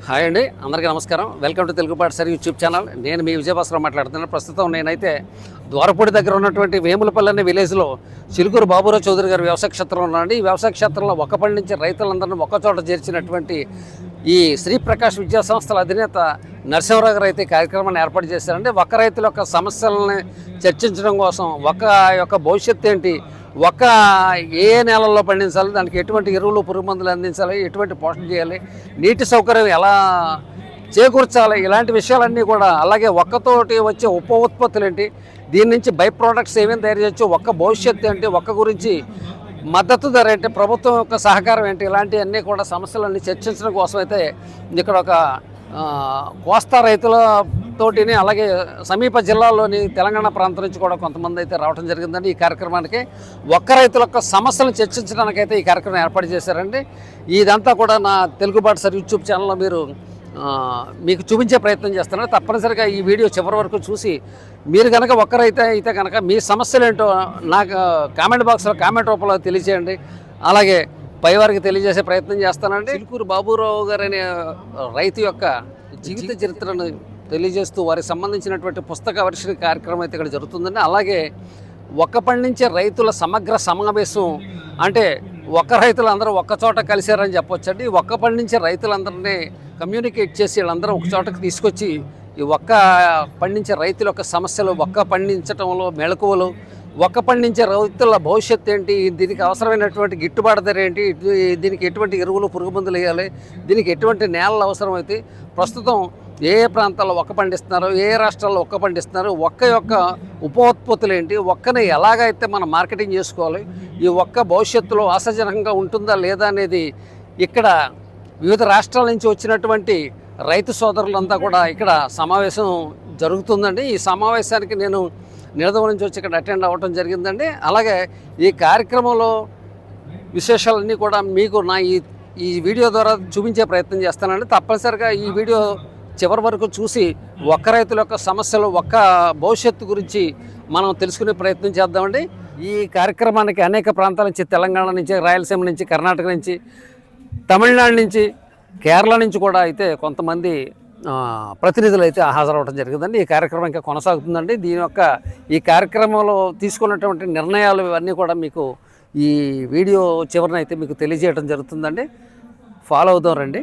Hi అండి, అందరికీ నమస్కారం. వెల్కమ్ టు తెలుగు పాఠశాల యూట్యూబ్ ఛానల్. నేను మీ విజయభాస్కర్ మాట్లాడుతున్నాను. ప్రస్తుతం నేనైతే ద్వారపూడి దగ్గర ఉన్నటువంటి వేములపల్లి అనే విలేజ్లో చిలుకూరు బాబురావు చౌదరి గారి వ్యవసాయ క్షేత్రంలో ఉన్నాండి. ఈ వ్యవసాయ క్షేత్రంలో ఒక్క పండించే రైతులందరినీ ఒక్కచోట చేర్చినటువంటి ఈ శ్రీ ప్రకాష్ విద్యా సంస్థల అధినేత నరసింహరావు గారు అయితే కార్యక్రమాన్ని ఏర్పాటు చేశారండి. ఒక్క రైతుల యొక్క సమస్యలని చర్చించడం కోసం, ఒక్క యొక్క భవిష్యత్తు ఏంటి, ఒక్క ఏ నేలల్లో పండించాలి, దానికి ఎటువంటి ఎరువులు పురుగు మందులు అందించాలి, ఎటువంటి పోషణ చేయాలి, నీటి సౌకర్యం ఎలా చేకూర్చాలి, ఇలాంటి విషయాలన్నీ కూడా, అలాగే ఒక్కతోటి వచ్చే ఉప ఉత్పత్తులు ఏంటి, దీని నుంచి బై ప్రోడక్ట్స్ ఏమేమి తయారు చేయొచ్చు, ఒక్క భవిష్యత్తు ఏంటి, ఒక్క గురించి మద్దతు ధర ఏంటి, ప్రభుత్వం యొక్క సహకారం ఏంటి, ఇలాంటివన్నీ కూడా సమస్యలన్నీ చర్చించడం కోసం అయితే ఇక్కడ ఒక కోస్తా రైతులతోటిని, అలాగే సమీప జిల్లాల్లోని తెలంగాణ ప్రాంతం నుంచి కూడా కొంతమంది అయితే రావడం జరిగిందండి. ఈ కార్యక్రమానికి ఒక్క రైతుల యొక్క సమస్యలను చర్చించడానికైతే ఈ కార్యక్రమం ఏర్పాటు చేశారండి. ఇదంతా కూడా నా తెలుగు పాఠశాల యూట్యూబ్ ఛానల్లో మీకు చూపించే ప్రయత్నం చేస్తున్నారు. తప్పనిసరిగా ఈ వీడియో చివరి వరకు చూసి మీరు కనుక ఒక్కరైతే అయితే కనుక మీ సమస్యలు ఏంటో నాకు కామెంట్ బాక్స్లో కామెంట్ రూపంలో తెలియజేయండి. అలాగే పైవారికి తెలియజేసే ప్రయత్నం చేస్తానండి. చిలుకూరు బాబురావు గారు అనే రైతు యొక్క జీవిత చరిత్రను తెలియజేస్తూ వారికి సంబంధించినటువంటి పుస్తక ఆవిష్కరణ కార్యక్రమం అయితే ఇక్కడ జరుగుతుందండి. అలాగే ఒక్క పండించే రైతుల సమగ్ర సమావేశం, అంటే ఒక్క రైతులందరూ ఒక్క చోట కలిశారని చెప్పొచ్చండి. ఒక్క పండించే రైతులందరినీ కమ్యూనికేట్ చేసి వీళ్ళందరూ ఒక చోటకి తీసుకొచ్చి ఈ ఒక్క పండించే రైతుల యొక్క సమస్యలు, ఒక్క పండించడంలో మెళకువలు, ఒక్క పండించే రైతుల భవిష్యత్తు ఏంటి, దీనికి అవసరమైనటువంటి గిట్టుబాటు ధర ఏంటి, దీనికి ఎటువంటి ఎరువులు పురుగు మందులు వేయాలి, దీనికి ఎటువంటి నేలలు అవసరమైతే, ప్రస్తుతం ఏ ప్రాంతాల్లో ఒక్క పండిస్తున్నారు, ఏ రాష్ట్రాల్లో ఒక్క పండిస్తున్నారు, ఒక్క యొక్క ఉపోత్పత్తులు ఏంటి, ఒక్కని ఎలాగైతే మనం మార్కెటింగ్ చేసుకోవాలి, ఈ ఒక్క భవిష్యత్తులో ఆశాజనకంగా ఉంటుందా లేదా అనేది ఇక్కడ వివిధ రాష్ట్రాల నుంచి వచ్చినటువంటి రైతు సోదరులంతా కూడా ఇక్కడ సమావేశం జరుగుతుందండి. ఈ సమావేశానికి నేను నిడదవ నుంచి వచ్చి ఇక్కడ అటెండ్ అవ్వటం జరిగిందండి. అలాగే ఈ కార్యక్రమంలో విశేషాలన్నీ కూడా మీకు నా ఈ వీడియో ద్వారా చూపించే ప్రయత్నం చేస్తానండి. తప్పనిసరిగా ఈ వీడియో చివరి వరకు చూసి ఒక్క రైతుల యొక్క సమస్యలు, ఒక్క భవిష్యత్తు గురించి మనం తెలుసుకునే ప్రయత్నం చేద్దామండి. ఈ కార్యక్రమానికి అనేక ప్రాంతాల నుంచి, తెలంగాణ నుంచి, రాయలసీమ నుంచి, కర్ణాటక నుంచి, తమిళనాడు నుంచి, కేరళ నుంచి కూడా అయితే కొంతమంది ప్రతినిధులు అయితే హాజరవడం జరిగిందండి. ఈ కార్యక్రమం ఇంకా కొనసాగుతుందండి. ఈ కార్యక్రమంలో తీసుకున్నటువంటి నిర్ణయాలు ఇవన్నీ కూడా మీకు ఈ వీడియో చివరినైతే మీకు తెలియజేయడం జరుగుతుందండి. ఫాలో అవుదాం రండి.